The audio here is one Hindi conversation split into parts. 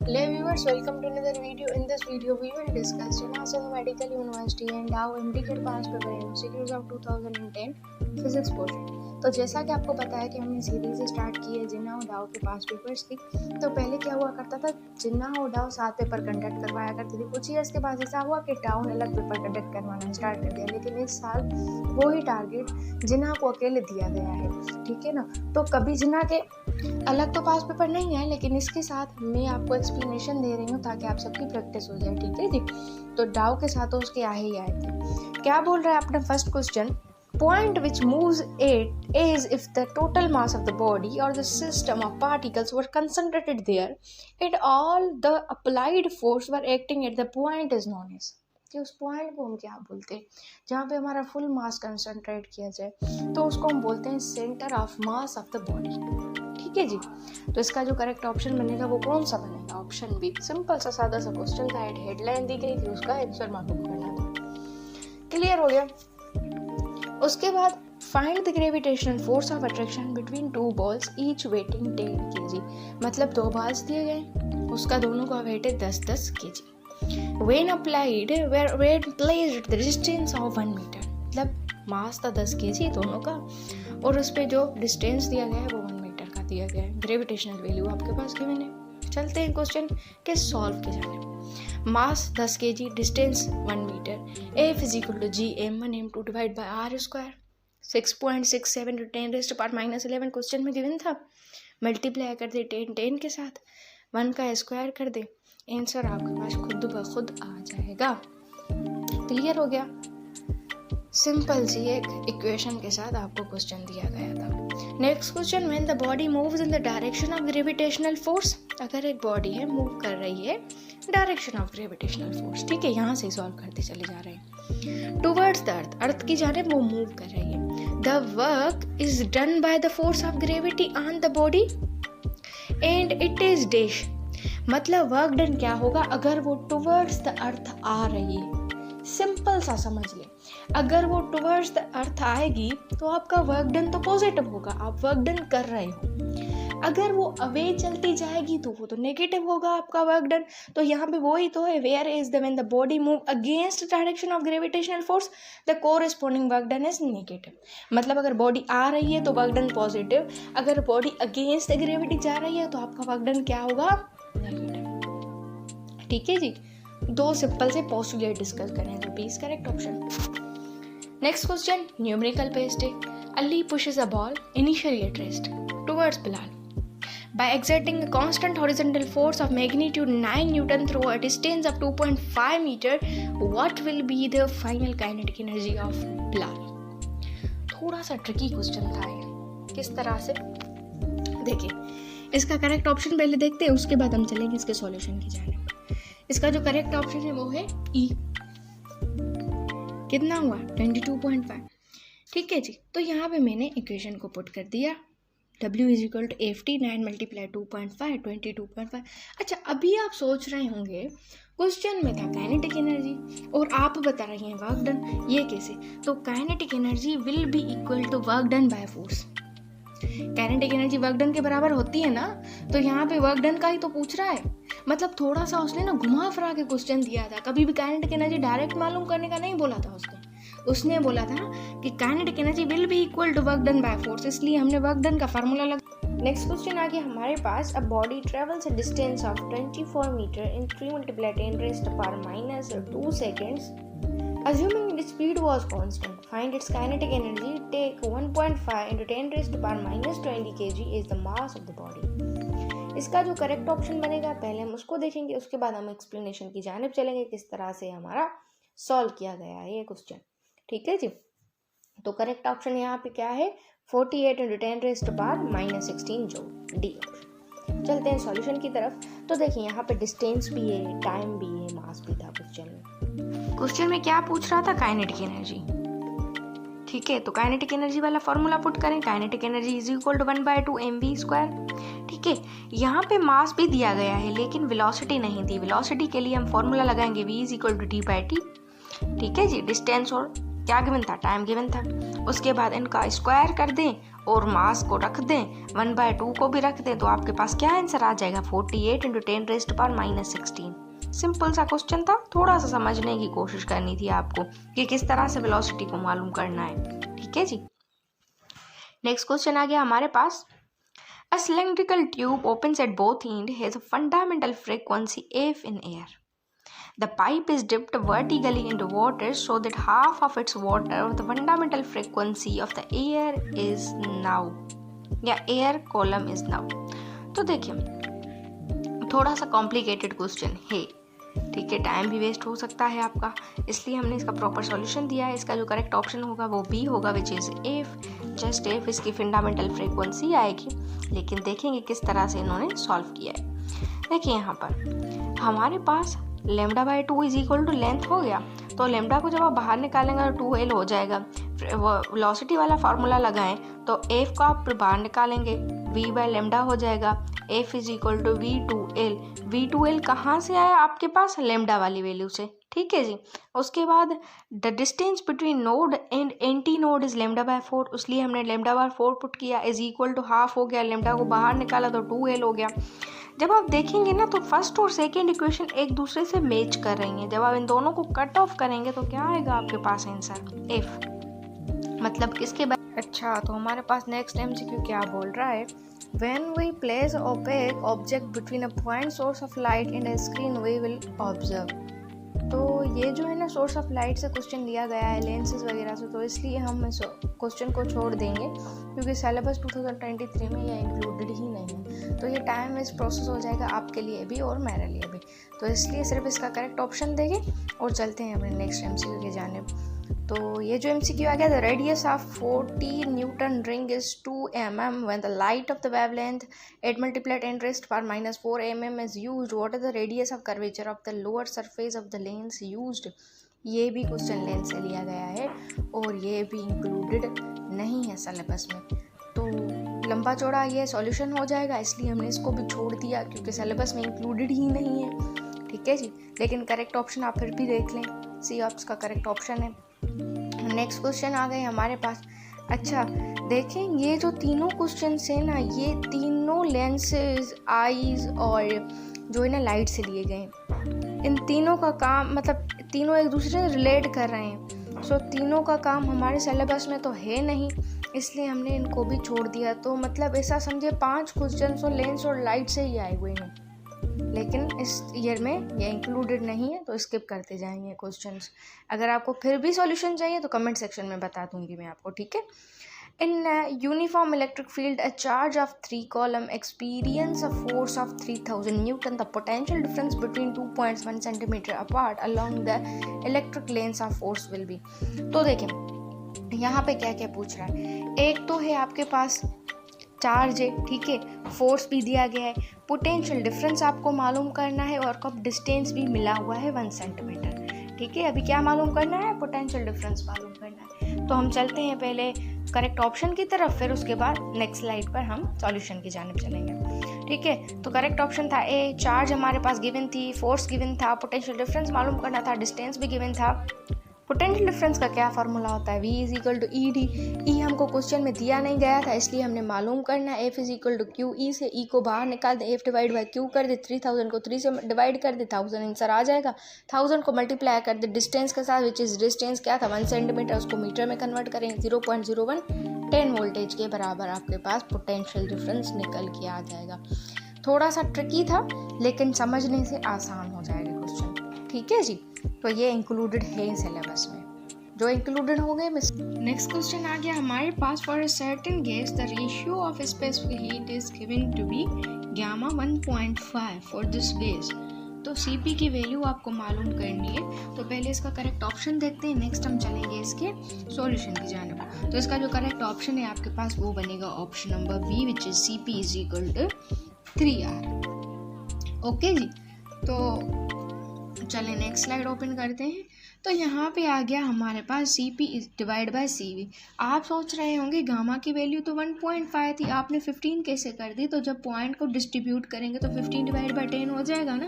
Hello viewers, welcome to another video. In this video, we will discuss Jannah Medical University and Dow MD past paper MCQs of 2010 physics portion. तो जैसा कि आपको पता है कि हमने सीरीज स्टार्ट की है जिन्ना और डाउ के पास पेपर्स की। तो पहले क्या हुआ करता था, जिन्ना और डाउ 7 पेपर कंडक्ट करवाया करती थी। कुछ ईयर्स के बाद ऐसा हुआ कि डाउ ने अलग पेपर कंडक्ट करवाना स्टार्ट कर दिया, लेकिन इस साल वो ही टारगेट जिन्ना को अकेले दिया गया है, ठीक है ना। तो कभी जिन्ना के अलग तो पास पेपर नहीं है, लेकिन इसके साथ मैं आपको एक्सप्लेनेशन दे रही हूँ ताकि आप सबकी प्रैक्टिस हो जाए, ठीक है जी। तो डाउ के साथ तो उसके आए ही आए थे। क्या बोल रहा है अपना first question, point which moves it is if the total mass of the body or the system of particles were concentrated there and all the applied force were acting at the point is known as। कि उस पॉइंट को हम क्या बोलते हैं, जहाँ पे हमारा फुल मास कंसंट्रेट किया जाए, तो उसको हम बोलते हैं centre of mass of the body, ठीक है जी। तो इसका जो करेक्ट ऑप्शन बनेगा वो कौन सा बनेगा, ऑप्शन बी। सिंपल सा सादा सा क्वेश्चन था, हेडलाइन दी गई थी, उसका आंसर मालूम करना था। क्लियर हो गया। उसके बाद find the gravitational force of attraction between two balls each waiting 10 kg। मतलब 2 बॉल्स दिए गए, उसका दोनों का वेट है 10-10 kg। When applied when placed at the distance of 1 meter, मतलब मास था 10 kg दोनों का, और उस पर जो डिस्टेंस दिया गया है वो 1 मीटर का दिया गया है। ग्रेविटेशनल वैल्यू आपके पास गिवन है। चलते हैं क्वेश्चन के सॉल्व के जाने। Mass 10 kg, distance 1 metre, F is equal to G m1 m2 divide by r square 6.67 × 10⁻⁻11 question में गिवन था। मल्टीप्लाई कर दे 10 के साथ, 1 का स्क्वायर कर दे, आंसर आपके पास खुद ब खुद आ जाएगा। क्लियर हो गया। सिंपल सी एक इक्वेशन के साथ आपको क्वेश्चन दिया गया था। Next question, when the body moves in the direction of gravitational force. अगर एक बॉडी है मूव कर रही है डायरेक्शन ऑफ ग्रेविटेशनल फोर्स, ठीक है, यहाँ से सॉल्व करते चले जा रहे हैं। टुवर्ड्स द अर्थ, अर्थ की जानिब वो मूव कर रही है। The work is done by the force of gravity on the body and it is dash. मतलब वर्क डन क्या होगा अगर वो टुवर्ड्स द अर्थ आ रही है। सिंपल सा समझ ले, अगर वो टुवर्ड्स द अर्थ आएगी तो आपका वर्क डन तो पॉजिटिव होगा, आप वर्क डन कर रहे हो। अगर वो अवे चलती जाएगी तो वो तो नेगेटिव होगा आपका वर्क डन। तो यहाँ पे वो ही तो है, where is the when the body move against direction of gravitational force the corresponding work done is negative. मतलब अगर बॉडी आ रही है तो वर्क डन पॉजिटिव, अगर बॉडी अगेंस्ट ग्रेविटी जा रही है तो आपका वर्क डन क्या होगा, नेगेटिव, ठीक है जी। 2 सिंपल से पोस्टुलेट डिस्कस करें तो बीस correct option. Next question, numerical based है। Ali pushes a ball initially at rest towards Bilal by exerting a constant horizontal force of magnitude 9 Newton through a distance of 2.5 meter. What will be the final kinetic energy of Bilal? थोड़ा सा ट्रिकी क्वेश्चन था ये। किस तरह से देखिए, इसका करेक्ट ऑप्शन पहले देखते हैं, उसके बाद हम चलेंगे इसके सॉल्यूशन की जाने। इसका जो करेक्ट ऑप्शन है वो है ई। कितना हुआ, 22.5, ठीक है जी। तो यहाँ पे मैंने इक्वेशन को पुट कर दिया, W is equal to FT 9 multiply 2.5 22.5। अच्छा, अभी आप सोच रहे होंगे क्वेश्चन में था काइनेटिक एनर्जी और आप बता रही हैं वर्क डन, ये कैसे। तो kinetic energy will be equal to work done by force. Kinetic energy work done के बराबर होती है ना, तो यहाँ पे वर्क डन का ही तो पूछ रहा है। मतलब थोड़ा सा उसने ना घुमा फिरा के क्वेश्चन दिया था, कभी भी काइनेटिक एनर्जी डायरेक्ट मालूम करने का नहीं बोला था उसने बोला था कि kinetic energy will be equal to work done by force, इसलिए हमने वर्क डन का फार्मूला लगा। नेक्स्ट क्वेश्चन आ गया हमारे पास, a body travels a distance of 24 meter in 3 × 10⁻⁻2 seconds assuming its speed was constant. Find its kinetic energy. Take 1.5 × 10⁻⁻20 kg is the mass of the body. इसका जो करेक्ट ऑप्शन बनेगा पहले हम उसको देखेंगे, उसके बाद हम एक्सप्लेनेशन की जानिब चलेंगे किस तरह से हमारा सॉल्व किया गया है ये क्वेश्चन, ठीक है जी। तो करेक्ट ऑप्शन यहाँ पे क्या है, 48 × 10⁻⁻16 जूल, डी ऑप्शन। चलते हैं सॉल्यूशन की तरफ। तो देखिए यहाँ पे डिस्टेंस भी है, टाइम भी है, मास भी था क्वेश्चन में। क्वेश्चन में क्या पूछ रहा था, काइनेटिक एनर्जी, ठीक है। तो काइनेटिक एनर्जी वाला फॉर्मूला पुट करें, kinetic energy is equal to 1/2 mv², ठीक है। यहाँ पे मास भी दिया गया है लेकिन वेलोसिटी नहीं दी। वेलोसिटी के लिए हम फॉर्मूला लगाएंगे v is equal to d/t, ठीक है जी। डिस्टेंस और क्या गिवन था, टाइम गिवन था। उसके बाद इनका स्क्वायर कर दें और मास को रख दें, 1/2 को भी रख दें, तो आपके पास क्या आंसर आ जाएगा, 48 × 10⁻16। सिंपल सा क्वेश्चन था, थोड़ा सा समझने की कोशिश करनी थी आपको कि किस तरह से वेलोसिटी को मालूम करना है। ठीक है जी। नेक्स्ट क्वेश्चन आ गया हमारे पास, A cylindrical tube opens at both ends, has a fundamental frequency f in air. The pipe is dipped vertically into water so that half of its water of the fundamental frequency of the air is now, या air column is now. तो देखिए थोड़ा सा कॉम्प्लिकेटेड क्वेश्चन है, ठीक है, टाइम भी वेस्ट हो सकता है आपका, इसलिए हमने इसका प्रॉपर सॉल्यूशन दिया है। इसका जो करेक्ट ऑप्शन होगा वो बी होगा, which is F, just F इसकी फंडामेंटल फ्रीक्वेंसी आएगी। लेकिन देखेंगे किस तरह से इन्होंने सॉल्व किया है। देखिए यहाँ पर हमारे पास λ/2 = लेंथ हो गया, तो लेमडा को जब आप बाहर निकालेंगे तो 2l हो जाएगा। वेलोसिटी वाला फार्मूला लगाएं तो एफ को आप बाहर निकालेंगे, v/λ हो जाएगा, f = v2l। v2l कहाँ से आया आपके पास, लेमडा वाली वैल्यू से, ठीक है जी। उसके बाद the distance between node and antinode is λ/4, इसलिए हमने λ/4 पुट किया, इज इक्वल टू हाफ हो गया, लेमडा को बाहर निकाला तो 2l हो गया। जब आप देखेंगे ना तो फर्स्ट और सेकेंड इक्वेशन एक दूसरे से मैच कर रही हैं, जब आप इन दोनों को कट ऑफ करेंगे तो क्या आएगा आपके पास आंसर, एफ, मतलब इसके बाद। अच्छा, तो हमारे पास नेक्स्ट MCQ क्या बोल रहा है, When we place opaque object between a point source of light and a screen we will observe। तो ये जो है ना सोर्स ऑफ लाइट से क्वेश्चन लिया गया है, लेंसेज वगैरह से, तो इसलिए हम इस क्वेश्चन को छोड़ देंगे क्योंकि सिलेबस 2023 में ये इंक्लूडेड ही नहीं है। तो ये टाइम वेस्ट प्रोसेस हो जाएगा आपके लिए भी और मेरे लिए भी, तो इसलिए सिर्फ इसका करेक्ट ऑप्शन देंगे और चलते हैं अपने नेक्स्ट MCQ की जानिब। तो ये जो MCQ आ गया, the radius of 40 Newton ring is 2 mm when the light of the wavelength 8 × 10⁻⁴ mm is used, what is the radius of curvature of the lower surface of the lens used. ये भी क्वेश्चन लेंस से लिया गया है और ये भी इंक्लूडेड नहीं है सिलेबस में, तो लंबा चौड़ा ये सॉल्यूशन हो जाएगा, इसलिए हमने इसको भी छोड़ दिया क्योंकि सिलेबस में इंक्लूडेड ही नहीं है। ठीक है जी, लेकिन करेक्ट ऑप्शन आप फिर भी देख लें, सी ऑप्शन का करेक्ट ऑप्शन है। नेक्स्ट क्वेश्चन आ गए हमारे पास। अच्छा देखें, ये जो तीनों क्वेश्चन है ना, ये तीनों लेंसेज, आईज और जो है ना लाइट से लिए गए। इन तीनों का काम, मतलब तीनों एक दूसरे से रिलेट कर रहे हैं, सो तीनों का काम हमारे सिलेबस में तो है नहीं, इसलिए हमने इनको भी छोड़ दिया। तो मतलब ऐसा समझे 5 क्वेश्चन तो लेंस और लाइट से ही आए हुए हैं, लेकिन इस ईयर में ये इंक्लूडेड नहीं है, तो स्किप करते जाएंगे क्वेश्चंस। अगर आपको फिर भी सॉल्यूशन चाहिए तो कमेंट सेक्शन में बता दूंगी मैं आपको, ठीक है। In uniform electric field a charge of 3 column experience a force of 3000 Newton, the potential difference between 2 points 1 centimetre apart along the electric lens of force will be. तो देखें यहाँ पे क्या क्या पूछ रहा है, एक तो है आपके पास चार्ज है, ठीक है, फोर्स भी दिया गया है, पोटेंशियल डिफरेंस आपको मालूम करना है और कब डिस्टेंस भी मिला हुआ है 1 सेंटीमीटर, ठीक है। अभी क्या मालूम करना है, पोटेंशियल डिफरेंस मालूम करना है। तो हम चलते हैं पहले करेक्ट ऑप्शन की तरफ, फिर उसके बाद नेक्स्ट स्लाइड पर हम सॉल्यूशन की जानिब चलेंगे, ठीक है। तो करेक्ट ऑप्शन था ए, चार्ज हमारे पास गिवन थी, फोर्स गिवन था, पोटेंशियल डिफरेंस मालूम करना था, डिस्टेंस भी गिवन था। पोटेंशियल डिफरेंस का क्या फार्मूला होता है, V = ED। E हमको क्वेश्चन में दिया नहीं गया था, इसलिए हमने मालूम करना है, F = QE से E को बाहर निकाल दे, F/Q कर दे, 3000 को 3 से डिवाइड कर दे, 1000 आंसर आ जाएगा। 1000 को मल्टीप्लाई कर दे डिस्टेंस के साथ, विच इज़ डिस्टेंस क्या था 1 सेंटीमीटर, उसको मीटर में कन्वर्ट करेंगे, 0.01 10 वोल्टेज के बराबर आपके पास पोटेंशियल डिफरेंस निकल के आ जाएगा। थोड़ा सा ट्रिकी था लेकिन समझने से आसान हो जाएगा क्वेश्चन, ठीक है जी। तो ये इंक्लूडेड है सिलेबस में, जो इंक्लूडेड हो गए। नेक्स्ट क्वेश्चन आ गया हमारे पास, for a certain gas the ratio of specific heat is given to be gamma 1.5 for this gas. तो Cp की वैल्यू आपको मालूम करनी है, तो पहले इसका करेक्ट ऑप्शन देखते हैं, नेक्स्ट हम चलेंगे इसके सॉल्यूशन की जानिब। तो इसका जो करेक्ट ऑप्शन है आपके पास वो बनेगा option number B, which is Cp = 3R। Okay जी, तो चलें नेक्स्ट स्लाइड ओपन करते हैं। तो यहाँ पे आ गया हमारे पास Cp/Cv। आप सोच रहे होंगे गामा की वैल्यू तो 1.5 थी, आपने 15 कैसे कर दी, तो जब पॉइंट को डिस्ट्रीब्यूट करेंगे तो 15/10 हो जाएगा ना।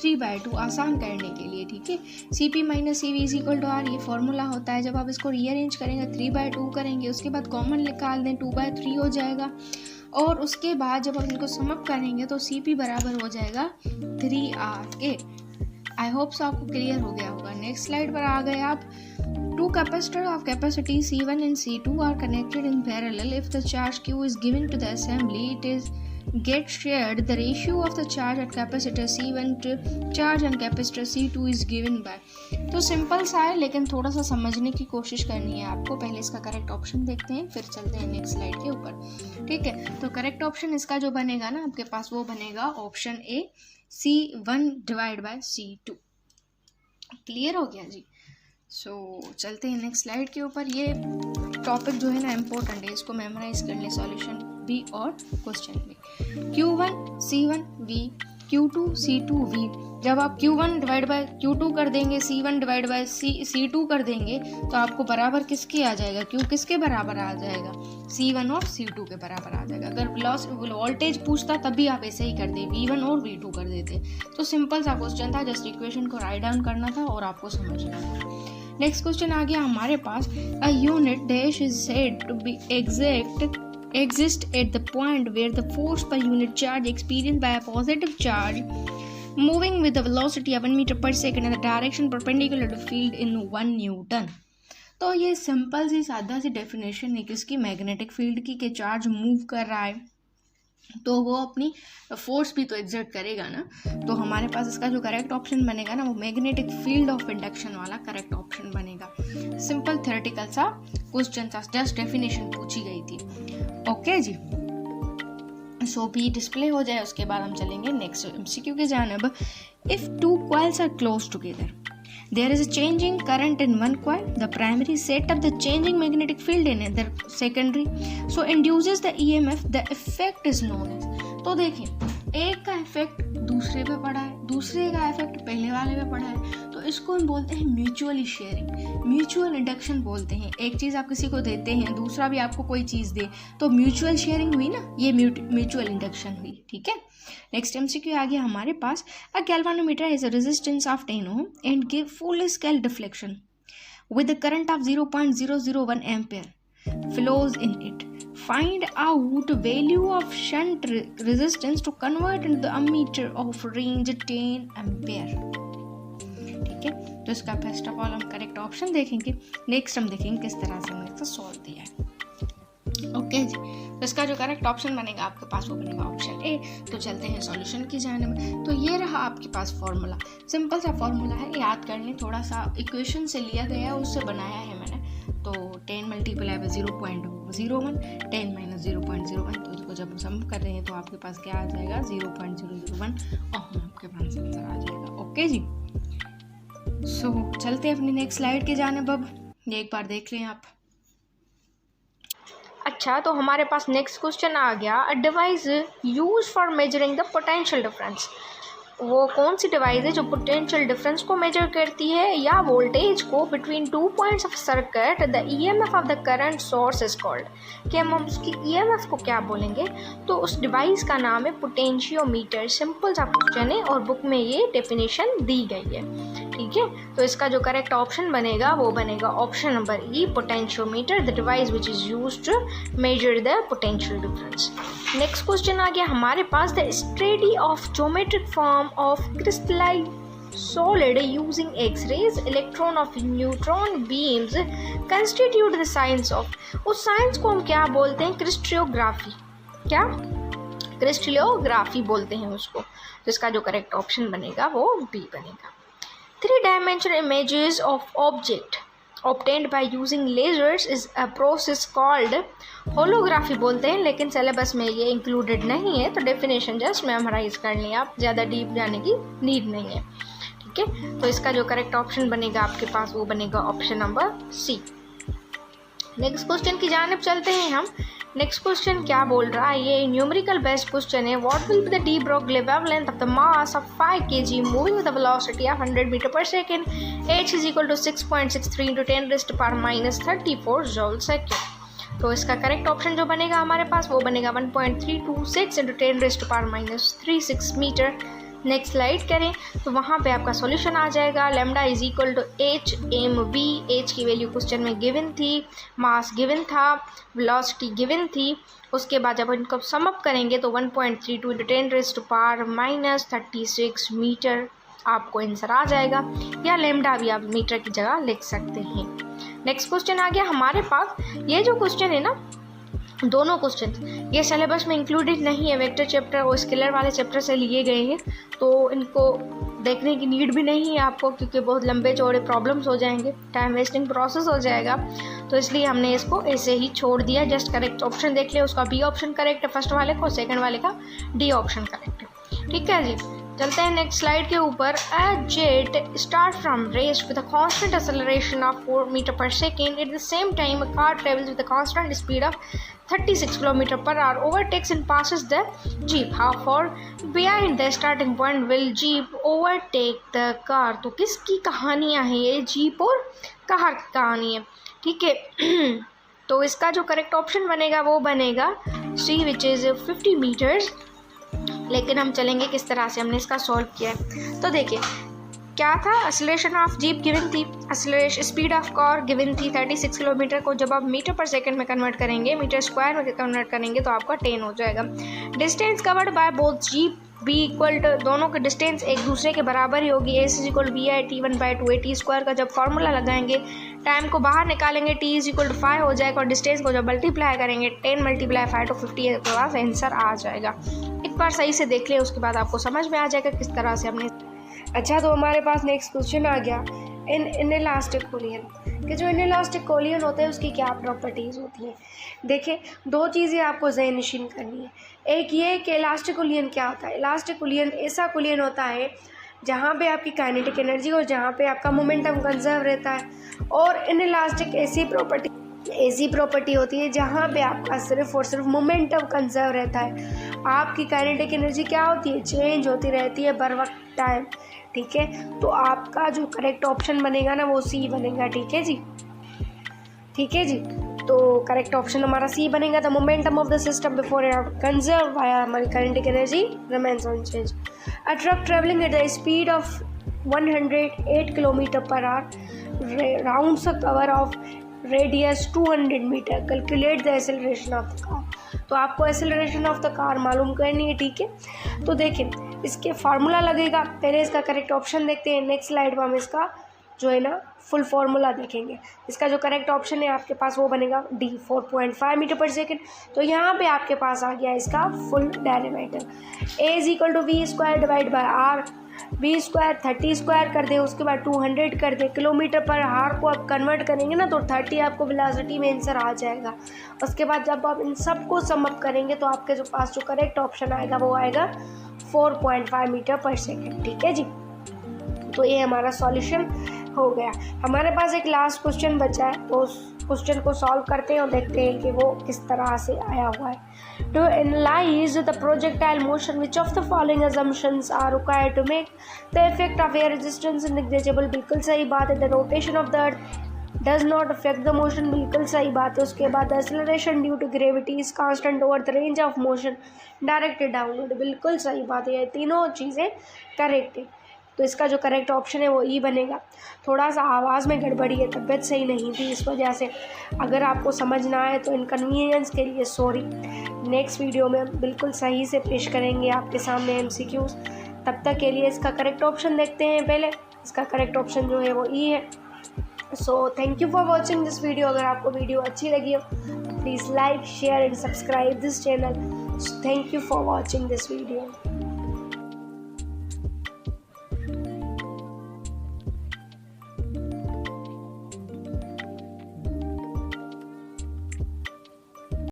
3/2 आसान करने के लिए, ठीक है। CP minus CV is equal to R, ये फॉर्मूला होता है। जब आप इसको रीअरेंज करेंगे 3/2 करेंगे, उसके बाद कॉमन निकाल दें 2/3 हो जाएगा, और उसके बाद जब आप इनको सम अप करेंगे तो CP बराबर हो जाएगा 3R के। आई होप सो आपको क्लियर हो गया होगा। नेक्स्ट स्लाइड पर आ गए आप। Two capacitors of capacity C1 and C2 are connected in parallel. If the charge Q is given to the assembly, it is get shared. The ratio of the charge at capacitor C1 to charge on capacitor C2 is given by. तो सिंपल सा है, लेकिन थोड़ा सा समझने की कोशिश करनी है आपको। पहले इसका करेक्ट ऑप्शन देखते हैं, फिर चलते हैं नेक्स्ट स्लाइड के ऊपर, ठीक है। तो करेक्ट ऑप्शन इसका जो बनेगा ना आपके पास, वो बनेगा option A, C1 divide by C2। Clear हो गया जी। चलते हैं नेक्स्ट स्लाइड के ऊपर। ये टॉपिक जो है ना इम्पोर्टेंट है, इसको मेमोराइज कर ले, सॉल्यूशन भी और क्वेश्चन भी। Q1 C1 V, Q2 C2 V। जब आप Q1 डिवाइड बाय Q2 कर देंगे, C1 डिवाइड बाय C2 कर देंगे, तो आपको बराबर किसके आ जाएगा? Q किसके बराबर आ जाएगा? C1 और C2 के बराबर आ जाएगा। अगर वोल्टेज पूछता तभी आप ऐसे ही करते, V1 और V2 कर देते। तो सिंपल सा क्वेश्चन था, जस्ट इक्वेशन को राइट डाउन करना था और आपको समझना था। नेक्स्ट क्वेश्चन आ गया हमारे पास। A unit dash is said to be exist at the point where the force per unit charge experienced by a positive charge moving with the velocity of 1 meter per second in the direction perpendicular to field in 1 Newton। तो ये सिंपल सी सादा सी डेफिनेशन है किसकी? मैग्नेटिक फील्ड की, के चार्ज मूव कर रहा है तो वो अपनी फोर्स भी तो एग्जर्ट करेगा ना। तो हमारे पास इसका जो करेक्ट ऑप्शन बनेगा ना, वो मैग्नेटिक फील्ड ऑफ इंडक्शन वाला करेक्ट ऑप्शन बनेगा। सिंपल थ्योरेटिकल सा क्वेश्चन था, जस्ट डेफिनेशन पूछी गई थी। ओके जी, सो भी डिस्प्ले हो जाए, उसके बाद हम चलेंगे नेक्स्ट MCQ के जानब। If two coils are close together, there is a changing current in one coil. The primary set up the changing magnetic field in it, the secondary so induces the EMF. The effect is known as। तो देखिए, एक का इफेक्ट दूसरे पे पड़ा है, दूसरे का इफेक्ट पहले वाले पे पड़ा है, तो इसको हम बोलते हैं म्यूचुअली शेयरिंग, म्यूचुअल इंडक्शन बोलते हैं। एक चीज़ आप किसी को देते हैं, दूसरा भी आपको कोई चीज़ दे, तो म्यूचुअल शेयरिंग हुई ना, ये म्यूचुअल इंडक्शन हुई, ठीक है। नेक्स्ट MCQ आ गया हमारे पास। A galvanometer has a resistance of 10 ohm and give full scale deflection with a current of 0.001 ampere flows in it. Find out value of shunt resistance to convert into the ammeter of range 10 ampere। ठीक है, तो इसका फर्स्ट ऑफ ऑल हम करेक्ट ऑप्शन देखेंगे, नेक्स्ट हम देखेंगे किस तरह से हमने इसका सॉल्व दिया है। ओके जी, तो इसका जो करेक्ट ऑप्शन बनेगा आपके पास, वो बनेगा ऑप्शन ए। तो चलते हैं सॉल्यूशन की जानिब। तो ये रहा आपके पास फॉर्मूला, सिंपल सा फॉर्मूला है, याद कर लें। थोड़ा सा इक्वेशन से लिया गया है, उससे बनाया है मैंने। तो 10 मल्टीप्लाई बाय 0.01, 10 माइनस 0.01, तो इसको जब सम कर रहे हैं तो आपके पास क्या आ जाएगा? 0.001 ओम आपके पास आंसर आ जाएगा। ओके जी, सो चलते हैं अपनी नेक्स्ट स्लाइड की जानिब। अब ये एक बार देख लें आप। अच्छा, तो हमारे पास नेक्स्ट क्वेश्चन आ गया। A device use for measuring the potential difference. वो कौन सी डिवाइस है जो पोटेंशियल डिफरेंस को मेजर करती है या वोल्टेज को between 2 points of circuit? The EMF of the current source is called. कि हम उसकी EMF को क्या बोलेंगे? तो उस डिवाइस का नाम है पोटेंशियोमीटर। सिंपल सा क्वेश्चन है और बुक में ये डेफिनेशन दी गई है, ठीक है। तो इसका जो करेक्ट ऑप्शन बनेगा वो बनेगा option number E, potentiometer, the device which is used to measure the potential difference. Next question आ गया हमारे पास। The study of geometric form of crystalline solid using X-rays, electron of neutron beams constitute the science of। उस साइंस को हम क्या बोलते हैं? क्रिस्टलियोग्राफी। क्या? क्रिस्टलियोग्राफी बोलते हैं उसको। तो इसका जो करेक्ट ऑप्शन बनेगा वो बी बनेगा। 3-dimensional images of object obtained by using lasers is a process called holography बोलते हैं, लेकिन सिलेबस में ये इंक्लूडेड नहीं है, तो डेफिनेशन जस्ट मेमोराइज कर लें आप, ज़्यादा डीप जाने की नीड नहीं है, ठीक है। तो इसका जो करेक्ट ऑप्शन बनेगा आपके पास, वो बनेगा option number C. Next question की जानिब चलते हैं हम। नेक्स्ट क्वेश्चन क्या बोल रहा है? ये न्यूमेरिकल बेस्ड क्वेश्चन है। What will be the de Broglie wavelength of the mass of 5 kg moving with the velocity of 100 meter per second? h is equal to 6.63 into 10⁻³ joule second. तो इसका करेक्ट ऑप्शन जो बनेगा हमारे पास, वो बनेगा 1.326 into 10⁻³ मीटर नेक्स्ट स्लाइड करें तो वहाँ पे आपका सॉल्यूशन आ जाएगा। Lambda is equal to h m v, h की वैल्यू क्वेश्चन में गिवन थी, मास गिवन था, वेलोसिटी गिवन थी। उसके बाद जब इनको सम अप करेंगे तो 1.32 इंटू 10⁻⁻36 मीटर आपको आंसर आ जाएगा, या लैम्डा भी आप मीटर की जगह लिख सकते हैं। नेक्स्ट क्वेश्चन आ गया हमारे पास। ये जो क्वेश्चन है ना, दोनों क्वेश्चन ये सिलेबस में इंक्लूडेड नहीं है, वेक्टर चैप्टर और स्केलर वाले चैप्टर से लिए गए हैं, तो इनको देखने की नीड भी नहीं है आपको, क्योंकि बहुत लंबे चौड़े प्रॉब्लम्स हो जाएंगे, टाइम वेस्टिंग प्रोसेस हो जाएगा, तो इसलिए हमने इसको ऐसे ही छोड़ दिया। जस्ट करेक्ट ऑप्शन देख लिया, उसका बी ऑप्शन करेक्ट है फर्स्ट वाले को, सेकंड वाले का डी ऑप्शन करेक्ट है। ठीक है जी, चलते हैं नेक्स्ट स्लाइड के ऊपर। A jet start from rest with a constant acceleration of 4 meter per second, at the same time a car travels with a constant speed of 36 kilometer per hour, overtakes and passes the jeep, how far behind the starting point will jeep overtake the car. तो किसकी कहानियाँ हैं ये? जीप और कार की कहानी है। ठीक है तो इसका जो करेक्ट ऑप्शन बनेगा वो बनेगा सी, विच इज़ 50 मीटर्स। लेकिन हम चलेंगे किस तरह से हमने इसका सॉल्व किया है। तो देखिए क्या था, एक्सेलरेशन ऑफ जीप गिवन थी, acceleration speed of car given थी 36 किलोमीटर को जब आप मीटर पर सेकंड में कन्वर्ट करेंगे, मीटर स्क्वायर में कन्वर्ट करेंगे तो आपका 10 हो जाएगा। Distance covered by both jeep be equal to, दोनों की डिस्टेंस एक दूसरे के बराबर ही होगी, s is equal b i T1/2 है। टी स्क्वायर का जब फॉर्मूला लगाएंगे, टाइम को बाहर निकालेंगे, टी इज इक्वल टू 5 हो जाएगा, और डिस्टेंस को जब मल्टीप्लाई करेंगे 10 × 5 तो 50 के पास आंसर आ जाएगा। एक बार सही से देख लें, उसके बाद आपको समझ में आ जाएगा किस तरह से हमने। अच्छा, तो हमारे पास नेक्स्ट क्वेश्चन आ गया इनइलास्टिक कोलियन कि जो इनइलास्टिक कोलियन होते हैं उसकी क्या प्रॉपर्टीज़ होती हैं। देखिए दो चीज़ें आपको ज़हन नशीन करनी है। एक ये कि इलास्टिक कोलियन क्या होता है। इलास्टिक कोलियन ऐसा कोलियन होता है जहाँ पे आपकी काइनेटिक एनर्जी और जहाँ पे आपका मोमेंटम कंजर्व रहता है, और इनइलास्टिक ऐसी प्रॉपर्टी होती है जहाँ पे आपका सिर्फ और सिर्फ मोमेंटम कंजर्व रहता है। आपकी काइनेटिक एनर्जी क्या होती है? चेंज होती रहती है बर वक्त टाइम। ठीक है, तो आपका जो करेक्ट ऑप्शन बनेगा ना वो सी बनेगा। ठीक है जी, ठीक है जी, तो करेक्ट ऑप्शन हमारा सी बनेगा। The momentum of the system before conserve by हमारी kinetic energy remains unchange. A truck travelling at the speed of 108 kilometer per hour rounds a curve of radius 200 meter, calculate the acceleration of the car. तो आपको एक्सेलरेशन ऑफ द कार मालूम करनी है। ठीक है, तो देखिए इसके फार्मूला लगेगा, पहले इसका करेक्ट ऑप्शन देखते हैं, नेक्स्ट स्लाइड में हम इसका जो है ना फुल फार्मूला देखेंगे। इसका जो करेक्ट ऑप्शन है आपके पास वो बनेगा डी 4.5 मीटर पर सेकेंड। तो यहाँ पे आपके पास आ गया इसका full derivative, a is equal to v square divide by r, v square 30 square कर दें, उसके बाद 200 कर दें, किलोमीटर पर आवर को आप कन्वर्ट करेंगे ना तो 30 आपको वेलोसिटी में आंसर आ जाएगा। उसके बाद जब आप इन सबको सम अप करेंगे तो आपके जो पास जो करेक्ट ऑप्शन आएगा वो आएगा 4.5 मीटर पर सेकेंड। ठीक है जी, तो ये हमारा सॉल्यूशन हो गया। हमारे पास एक लास्ट क्वेश्चन बचा है, तो उस क्वेश्चन को सॉल्व करते हैं और देखते हैं कि वो किस तरह से आया हुआ है। To analyze the projectile motion, which of the following assumptions are required to make the effect of air resistance negligible? बिल्कुल सही बात है। The rotation of the earth does not affect the motion, बिल्कुल सही बात है। उसके बाद acceleration due to gravity is constant over the range of motion directed downward, बिल्कुल सही बात है। ये तीनों चीज़ें करेक्ट है, तो इसका जो करेक्ट ऑप्शन है वो ई बनेगा। थोड़ा सा आवाज़ में गड़बड़ी है, तबीयत सही नहीं थी इस वजह से, अगर आपको समझ ना आए तो इनकन्वीनियंस के लिए सॉरी। नेक्स्ट वीडियो में बिल्कुल सही से पेश करेंगे आपके सामने MCQs। तब तक के लिए इसका करेक्ट ऑप्शन देखते हैं। पहले इसका करेक्ट ऑप्शन जो है वो ई है। So thank you for watching this video. अगर आपको वीडियो अच्छी लगी हो please like share and subscribe this channel. Thank you for watching this video.